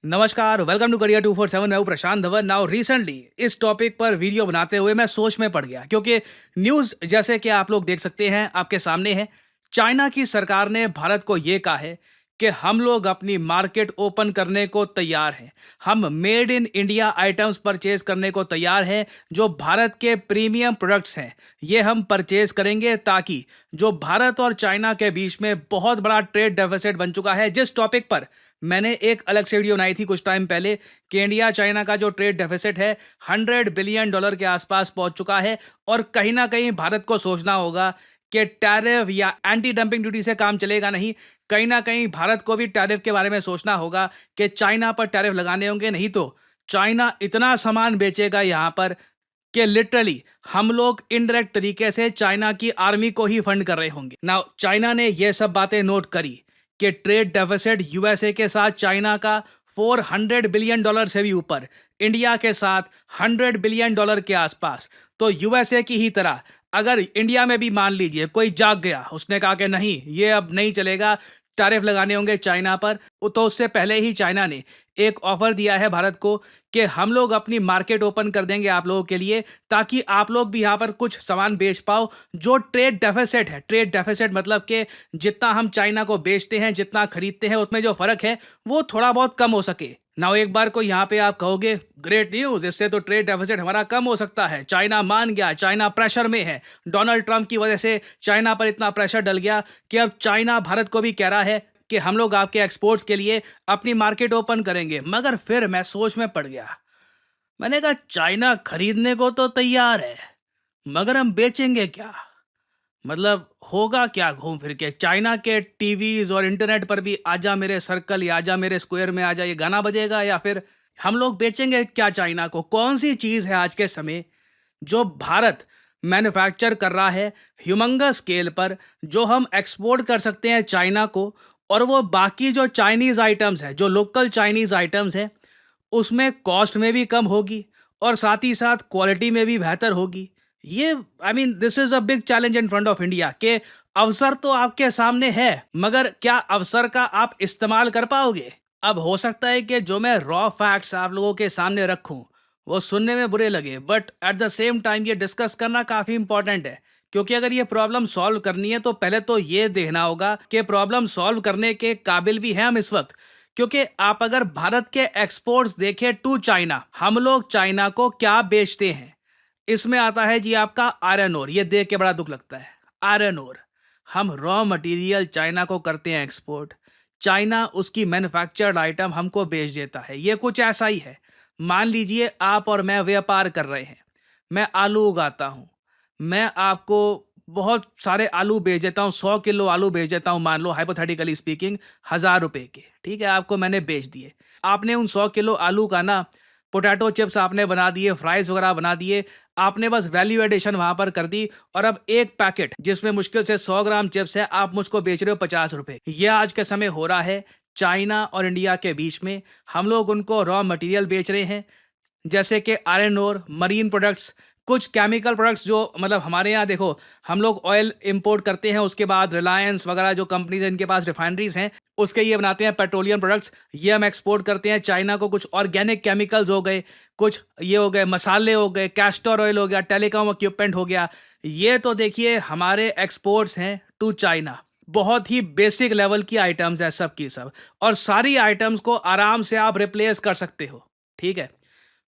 नमस्कार, welcome to career 247। मैं हूं प्रशांत धवन। नाउ रिसेंटली इस टॉपिक पर वीडियो बनाते हुए मैं सोच में पड़ गया, क्योंकि न्यूज़ जैसे कि आप लोग देख सकते हैं, आपके सामने है। चाइना की सरकार ने भारत को ये कहा है कि हम लोग अपनी मार्केट ओपन करने को तैयार हैं। हम made in India items purchase करने को तैयार हैं। जो भारत के प्रीमियम प्रोडक्ट्स हैं, ये हम परचेज करेंगे, ताकि जो भारत और चाइना के बीच में बहुत बड़ा ट्रेड डेफिसिट बन चुका है, जिस टॉपिक पर मैंने एक अलग से वीडियो बनाई थी कुछ टाइम पहले, कि इंडिया चाइना का जो ट्रेड डेफिसिट है $100 बिलियन के आसपास पहुंच चुका है। और कहीं ना कहीं भारत को सोचना होगा कि टैरिफ या एंटी डंपिंग ड्यूटी से काम चलेगा नहीं। कहीं ना कहीं भारत को भी टैरिफ के बारे में सोचना होगा कि चाइना पर टैरिफ लगाने होंगे, नहीं तो चाइना इतना सामान बेचेगा यहां पर कि लिटरली हम लोग इनडायरेक्ट तरीके से चाइना की आर्मी को ही फंड कर रहे होंगे। नाउ चाइना ने ये सब बातें नोट करी कि ट्रेड डेफिसिट यूएसए के साथ चाइना का $400 बिलियन से भी ऊपर, इंडिया के साथ $100 बिलियन के आसपास। तो यूएसए की ही तरह अगर इंडिया में भी मान लीजिए कोई जाग गया, उसने कहा कि नहीं, ये अब नहीं चलेगा, टैरिफ लगाने होंगे चाइना पर, तो उससे पहले ही चाइना ने एक ऑफर दिया है भारत को कि हम लोग अपनी मार्केट ओपन कर देंगे आप लोगों के लिए, ताकि आप लोग भी यहाँ पर कुछ सामान बेच पाओ। जो ट्रेड डेफिसिट है, ट्रेड डेफिसिट मतलब कि जितना हम चाइना को बेचते हैं, जितना खरीदते हैं, उसमें जो फर्क है वो थोड़ा बहुत कम हो सके। ना एक बार को यहाँ पे आप कहोगे ग्रेट न्यूज, इससे तो ट्रेड डेफिसिट हमारा कम हो सकता है, चाइना मान गया, चाइना प्रेशर में है, डोनाल्ड ट्रंप की वजह से चाइना पर इतना प्रेशर डल गया कि अब चाइना भारत को भी कह रहा है कि हम लोग आपके एक्सपोर्ट्स के लिए अपनी मार्केट ओपन करेंगे। मगर फिर मैं सोच में पड़ गया। मैंने कहा चाइना खरीदने को तो तैयार है, मगर हम बेचेंगे क्या? मतलब होगा क्या घूम फिर के? चाइना के टीवीज और इंटरनेट पर भी आजा मेरे सर्कल या आजा मेरे स्क्वायर में आजा, ये गाना बजेगा? या फिर हम लोग बेचेंगे क्या चाइना को? कौन सी चीज़ है आज के समय जो भारत मैन्युफैक्चर कर रहा है ह्यूमंगस स्केल पर, जो हम एक्सपोर्ट कर सकते हैं चाइना को, और वो बाकी जो चाइनीज़ आइटम्स है, जो लोकल चाइनीज़ आइटम्स है, उसमें कॉस्ट में भी कम होगी और साथ ही साथ क्वालिटी में भी बेहतर होगी? ये this is a big challenge in front of India. के अवसर तो आपके सामने है, मगर क्या अवसर का आप इस्तेमाल कर पाओगे? अब हो सकता है कि जो मैं रॉ फैक्ट्स आप लोगों के सामने रखूं वो सुनने में बुरे लगे, but at the same time ये डिस्कस करना काफ़ी इंपॉर्टेंट है। क्योंकि अगर ये प्रॉब्लम सॉल्व करनी है तो पहले तो ये देखना होगा कि प्रॉब्लम सॉल्व करने के काबिल भी हैं हम इस वक्त। क्योंकि आप अगर भारत के एक्सपोर्ट्स देखें टू चाइना, हम लोग चाइना को क्या बेचते हैं, इसमें आता है जी आपका आयरन ओर। ये देख के बड़ा दुख लगता है, आयरन ओर। हम रॉ मटेरियल चाइना को करते हैं एक्सपोर्ट, चाइना उसकी मैन्युफैक्चर्ड आइटम हमको बेच देता है। ये कुछ ऐसा ही है, मान लीजिए आप और मैं व्यापार कर रहे हैं, मैं आलू उगाता हूँ, मैं आपको बहुत सारे आलू बेच देता हूँ, 100 किलो आलू बेच देता हूँ, मान लो हाइपोथेटिकली स्पीकिंग, ₹1000 के। ठीक है, आपको मैंने बेच दिए। आपने उन 100 किलो आलू का ना पोटैटो चिप्स आपने बना दिए, फ्राइज वगैरह बना दिए, आपने बस वैल्यू एडिशन वहां पर कर दी, और अब एक पैकेट जिसमें मुश्किल से 100 ग्राम चिप्स है, आप मुझको बेच रहे हो ₹50। यह आज के समय हो रहा है चाइना और इंडिया के बीच में। हम लोग उनको रॉ मटेरियल बेच रहे हैं, जैसे कि आयरन ओर, मरीन प्रोडक्ट्स, कुछ केमिकल प्रोडक्ट्स, जो मतलब हमारे यहाँ देखो, हम लोग ऑयल इंपोर्ट करते हैं, उसके बाद रिलायंस वगैरह जो कंपनीज हैं, इनके पास रिफाइनरीज हैं, उसके ये बनाते हैं पेट्रोलियम प्रोडक्ट्स, ये हम एक्सपोर्ट करते हैं चाइना को। कुछ ऑर्गेनिक केमिकल्स हो गए, कुछ ये हो गए, मसाले हो गए, कैस्टर ऑयल हो गया, टेलीकॉम इक्विपमेंट हो गया। ये तो देखिए हमारे एक्सपोर्ट्स हैं टू चाइना। बहुत ही बेसिक लेवल की आइटम्स है सब की सब, और सारी आइटम्स को आराम से आप रिप्लेस कर सकते हो। ठीक है,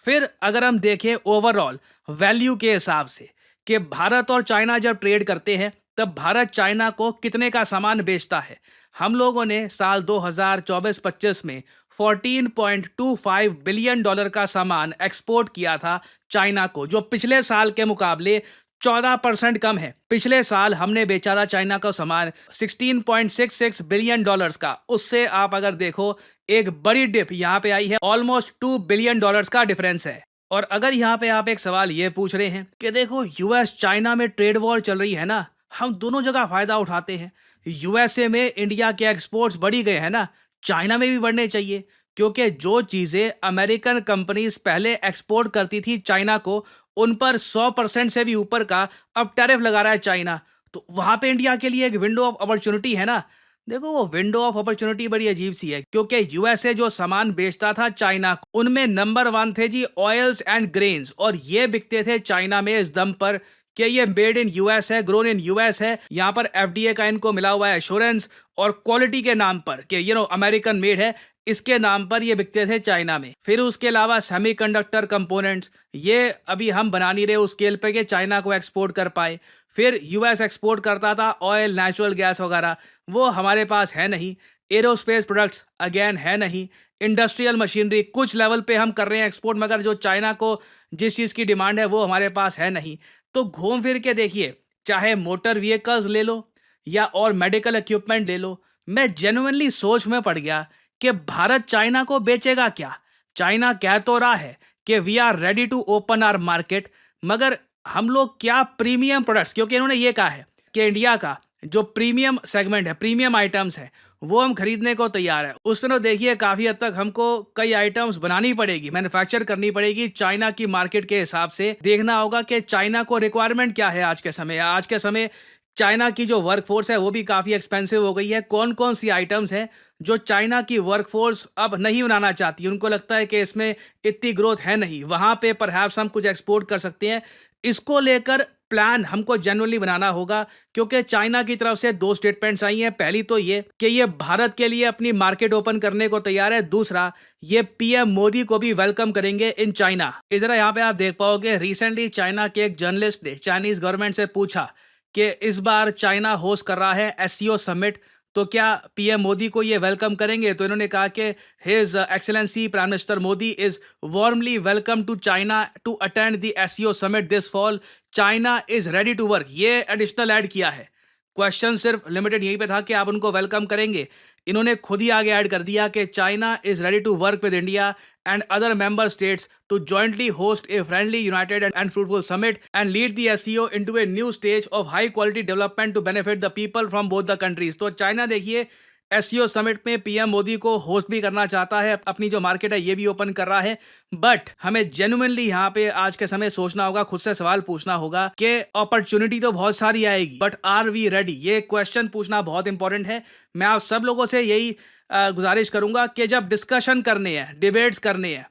फिर अगर हम देखें ओवरऑल वैल्यू के हिसाब से कि भारत और चाइना जब ट्रेड करते हैं तब भारत चाइना को कितने का सामान बेचता है, हम लोगों ने साल 2024-25 में $14.25 बिलियन का सामान एक्सपोर्ट किया था चाइना को, जो पिछले साल के मुकाबले 14% कम है। पिछले साल हमने बेचा था चाइना का सामान $16.66 बिलियन का। उससे आप अगर देखो एक बड़ी डिप यहाँ पे आई है, ऑलमोस्ट $2 बिलियन का डिफरेंस है। और अगर यहाँ पे आप एक सवाल ये पूछ रहे हैं कि देखो यूएस चाइना में ट्रेड वॉर चल रही है ना, हम दोनों जगह फायदा उठाते हैं। यूएसए में इंडिया के एक्सपोर्ट्स बढ़ी गए हैं ना, चाइना में भी बढ़ने चाहिए। क्योंकि जो चीज़ें अमेरिकन कंपनीज पहले एक्सपोर्ट करती थी चाइना को, उन पर 100% से भी ऊपर का अब टैरिफ लगा रहा है चाइना। तो वहां पे इंडिया के लिए एक विंडो ऑफ अपॉर्चुनिटी है ना। देखो वो विंडो ऑफ अपॉर्चुनिटी बड़ी अजीब सी है, क्योंकि यूएसए जो सामान बेचता था चाइना को, उनमें नंबर वन थे जी ऑयल्स एंड ग्रेन्स, और ये बिकते थे चाइना में इस दम पर कि ये मेड इन यूएस है, ग्रोन इन यूएस है। यहाँ पर एफडीए का इनको मिला हुआ है एश्योरेंस, और क्वालिटी के नाम पर कि अमेरिकन मेड है, इसके नाम पर ये बिकते थे चाइना में। फिर उसके अलावा सेमीकंडक्टर कंपोनेंट्स, ये अभी हम बना नहीं रहे उस स्केल पे कि चाइना को एक्सपोर्ट कर पाए। फिर यूएस एक्सपोर्ट करता था ऑयल, नेचुरल गैस वगैरह, वो हमारे पास है नहीं। एरोस्पेस प्रोडक्ट्स अगेन है नहीं। इंडस्ट्रियल मशीनरी कुछ लेवल पे हम कर रहे हैं एक्सपोर्ट, मगर जो चाइना को जिस चीज़ की डिमांड है वो हमारे पास है नहीं। तो घूम फिर के देखिए, चाहे मोटर व्हीकल्स ले लो या और मेडिकल इक्विपमेंट ले लो, मैं जेन्युइनली सोच में पड़ गया कि भारत चाइना को बेचेगा क्या। चाइना कह तो रहा है कि we are ready to open our market, मगर हम लोग क्या प्रीमियम प्रोडक्ट्स, क्योंकि इन्होंने ये कहा है कि इंडिया का जो प्रीमियम सेगमेंट है, प्रीमियम आइटम्स है, वो हम खरीदने को तैयार है। उसमें तो देखिए काफ़ी हद तक हमको कई आइटम्स बनानी पड़ेगी, मैन्युफैक्चर करनी पड़ेगी चाइना की मार्केट के हिसाब से। देखना होगा कि चाइना को रिक्वायरमेंट क्या है आज के समय। आज के समय चाइना की जो वर्कफोर्स है वो भी काफ़ी एक्सपेंसिव हो गई है। कौन कौन सी आइटम्स हैं जो चाइना की वर्कफोर्स अब नहीं बनाना चाहती, उनको लगता है कि इसमें इतनी ग्रोथ है नहीं, वहाँ पे परहैप्स हम कुछ एक्सपोर्ट कर सकते हैं। इसको लेकर प्लान हमको जनरली बनाना होगा, क्योंकि चाइना की तरफ से दो स्टेटमेंट्स आई हैं। पहली तो ये कि ये भारत के लिए अपनी मार्केट ओपन करने को तैयार है। दूसरा, ये पीएम मोदी को भी वेलकम करेंगे इन चाइना। इधर यहाँ पे आप देख पाओगे रिसेंटली चाइना के एक जर्नलिस्ट ने चाइनीज गवर्नमेंट से पूछा कि इस बार चाइना होस्ट कर रहा है एससीओ समिट, तो क्या पीएम मोदी को ये वेलकम करेंगे। तो इन्होंने कहा कि his excellency prime minister Modi is warmly welcome to China to attend the SCO summit this fall, China is ready to work. ये एडिशनल ऐड किया है। क्वेश्चन सिर्फ लिमिटेड यहीं पे था कि आप उनको वेलकम करेंगे। इन्होंने खुद ही आगे ऐड कर दिया कि China is ready to work with India and other member states to jointly host a friendly, united and fruitful summit and lead the SCO into a new stage of high quality development to benefit the people from both the countries। तो China देखिए SCO summit में PM Modi को host भी करना चाहता है, अपनी जो मार्केट है ये भी ओपन कर रहा है। बट हमें जेन्युइनली यहाँ पे आज के समय सोचना होगा, खुद से सवाल पूछना होगा कि अपॉर्चुनिटी तो बहुत सारी आएगी, बट आर वी रेडी। ये क्वेश्चन पूछना बहुत इंपॉर्टेंट है। मैं आप सब लोगों से यही गुजारिश करूंगा कि जब डिस्कशन करने हैं, डिबेट्स करने हैं,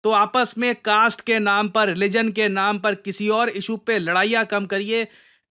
तो आपस में कास्ट के नाम पर, रिलीजन के नाम पर, किसी और इशू पे लड़ाइयाँ कम करिए,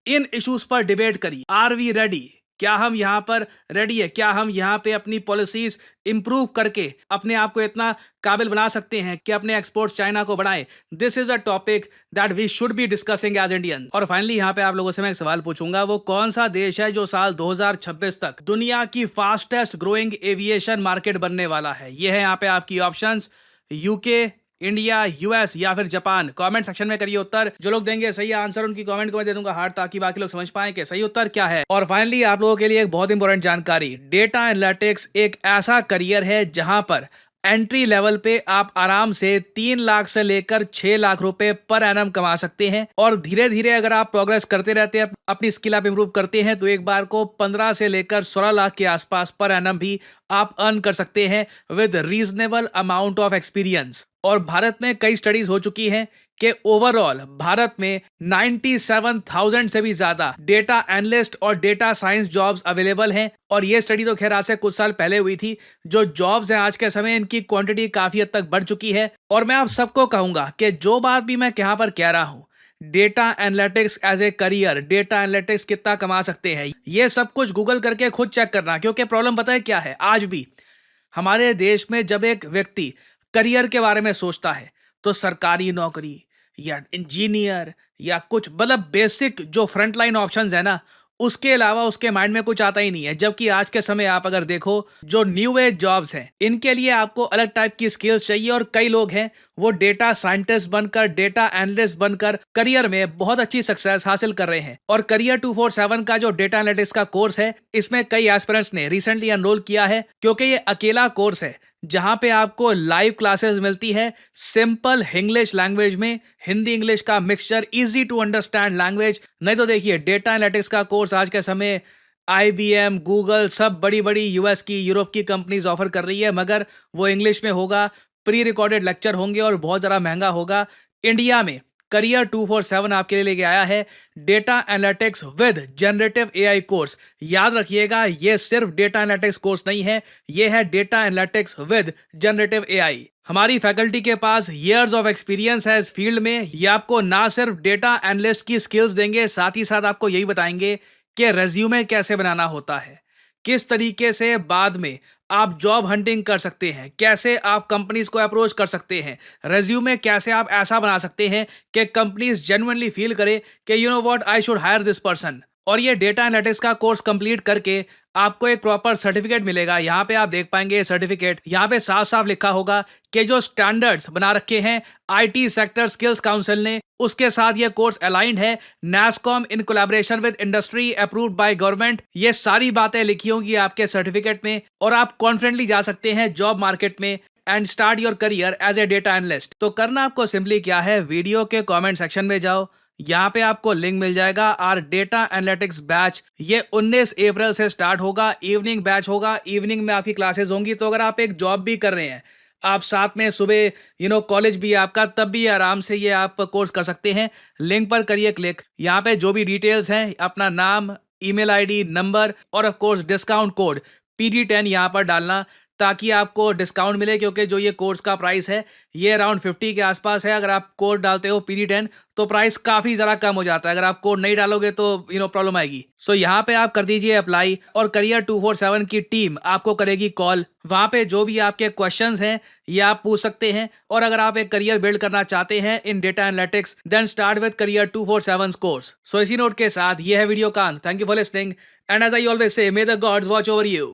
इन इश्यूज पर डिबेट करिए। Are we ready? क्या हम यहाँ पर रेडी है? क्या हम यहाँ पे अपनी पॉलिसीज इंप्रूव करके अपने आप को इतना काबिल बना सकते हैं कि अपने एक्सपोर्ट चाइना को बढ़ाएं? This is a topic that we should be discussing as Indian. और फाइनली यहाँ पे आप लोगों से मैं एक सवाल पूछूंगा, वो कौन सा देश है जो साल 2026 तक दुनिया की फास्टेस्ट ग्रोइंग एविएशन मार्केट बनने वाला है? ये है यहाँ पे आपकी ऑप्शंस, यूके, इंडिया, यूएस या फिर जापान। कमेंट सेक्शन में करिए उत्तर। जो लोग देंगे सही आंसर उनकी कमेंट को मैं दे दूंगा हार्ट, ताकि बाकी लोग समझ पाएं कि सही उत्तर क्या है। और फाइनली आप लोगों के लिए एक बहुत इंपॉर्टेंट जानकारी, डेटा एनालिटिक्स एक ऐसा करियर है जहां पर एंट्री लेवल पे आप आराम से 3 लाख से लेकर 6 लाख रुपए पर एनम कमा सकते हैं, और धीरे धीरे अगर आप प्रोग्रेस करते रहते हैं, अपनी स्किल आप इंप्रूव करते हैं, तो एक बार को 15 से लेकर 16 लाख के आसपास पर एनम भी आप अर्न कर सकते हैं with reasonable amount of experience. और भारत में कई स्टडीज हो चुकी हैं कि ओवरऑल भारत में 97,000 से भी ज्यादा डेटा एनालिस्ट और डेटा साइंस जॉब्स अवेलेबल हैं। और ये स्टडी तो खैर आज से कुछ साल पहले हुई थी। जो जॉब्स हैं आज के समय, इनकी क्वांटिटी काफी हद तक बढ़ चुकी है। और मैं आप सबको कहूंगा कि जो बात भी मैं यहाँ पर कह रहा हूं, data analytics as a career, data analytics कितना कमा सकते हैं, ये सब कुछ गूगल करके खुद चेक करना। क्योंकि प्रॉब्लम पता है क्या है, आज भी हमारे देश में जब एक व्यक्ति करियर के बारे में सोचता है तो सरकारी नौकरी या इंजीनियर या कुछ मतलब बेसिक जो फ्रंट लाइन ऑप्शंस है ना, उसके अलावा उसके माइंड में कुछ आता ही नहीं है। जबकि आज के समय आप अगर देखो, जो न्यू एज जॉब्स हैं, इनके लिए आपको अलग टाइप की स्किल्स चाहिए। और कई लोग हैं वो डेटा साइंटिस्ट बनकर, डेटा एनालिस्ट बनकर करियर में बहुत अच्छी सक्सेस हासिल कर रहे हैं। और करियर 247 का जो डेटा एनालिटिक्स का कोर्स है, इसमें कई एस्पिरेंट्स ने रिसेंटली एनरोल किया है, क्योंकि ये अकेला कोर्स है जहां पे आपको लाइव क्लासेस मिलती है सिंपल इंग्लिश लैंग्वेज में, हिंदी इंग्लिश का mixture, easy to understand language. नहीं तो देखिए डेटा एनालिटिक्स का कोर्स आज के समय IBM, गूगल, सब बड़ी बड़ी यूएस की, यूरोप की कंपनीज ऑफर कर रही है, मगर वो इंग्लिश में होगा, प्री रिकॉर्डेड लेक्चर होंगे और बहुत ज़्यादा महंगा होगा। इंडिया में करियर 247 आपके लिए लेके आया है data analytics with generative AI course. याद रखिएगा, ये सिर्फ डेटा एनालिटिक्स कोर्स नहीं है, ये है data analytics with generative AI. हमारी फैकल्टी के पास ईयर्स ऑफ एक्सपीरियंस है इस फील्ड में। ये आपको ना सिर्फ डेटा एनालिस्ट की स्किल्स देंगे, साथ ही साथ आपको यही बताएंगे कि रेज्यूमे कैसे बनाना होता है, किस तरीके से बाद में आप जॉब हंटिंग कर सकते हैं, कैसे आप कंपनीज को अप्रोच कर सकते हैं, रेज्यूमे कैसे आप ऐसा बना सकते हैं कि कंपनीज जेन्युइनली फील करे कि you know what, I should hire this person. और ये डेटा एनालिटिक्स का कोर्स कंप्लीट करके आपको एक प्रॉपर सर्टिफिकेट मिलेगा। यहाँ पे आप देख पाएंगे सर्टिफिकेट, यहाँ पे साफ साफ लिखा होगा कि जो स्टैंडर्ड्स बना रखे हैं आईटी सेक्टर स्किल्स काउंसिल ने, उसके साथ ये कोर्स अलाइंड है। NASSCOM in collaboration with industry, approved by government. ये सारी बातें लिखी होंगी आपके सर्टिफिकेट में और आप कॉन्फिडेंटली जा सकते हैं जॉब मार्केट में and start your career as a data analyst. तो करना आपको सिंपली क्या है, वीडियो के कॉमेंट सेक्शन में जाओ, यहाँ पे आपको लिंक मिल जाएगा आर डेटा एनालिटिक्स बैच। ये 19 अप्रैल से स्टार्ट होगा, इवनिंग बैच होगा, इवनिंग में आपकी क्लासेस होंगी। तो अगर आप एक जॉब भी कर रहे हैं, आप साथ में सुबह कॉलेज भी है आपका, तब भी आराम से ये आप कोर्स कर सकते हैं। लिंक पर करिए क्लिक, यहाँ पे जो भी डिटेल्स हैं, अपना नाम, ईमेल आईडी, नंबर और of course discount code PD10 यहाँ पर डालना ताकि आपको डिस्काउंट मिले, क्योंकि जो ये कोर्स का प्राइस है ये अराउंड 50 के आसपास है। अगर आप कोड डालते हो PD10 तो प्राइस काफ़ी ज़्यादा कम हो जाता है। अगर आप कोड नहीं डालोगे तो प्रॉब्लम आएगी। सो यहाँ पे आप कर दीजिए अप्लाई और करियर 247 की टीम आपको करेगी कॉल। वहाँ पे जो भी आपके क्वेश्चंस हैं ये आप पूछ सकते हैं। और अगर आप एक करियर बिल्ड करना चाहते हैं in data analytics, then start with career 247 course. So इसी नोट के साथ ये है वीडियो का अंत। Thank you for listening and as I always say, may the gods watch over you.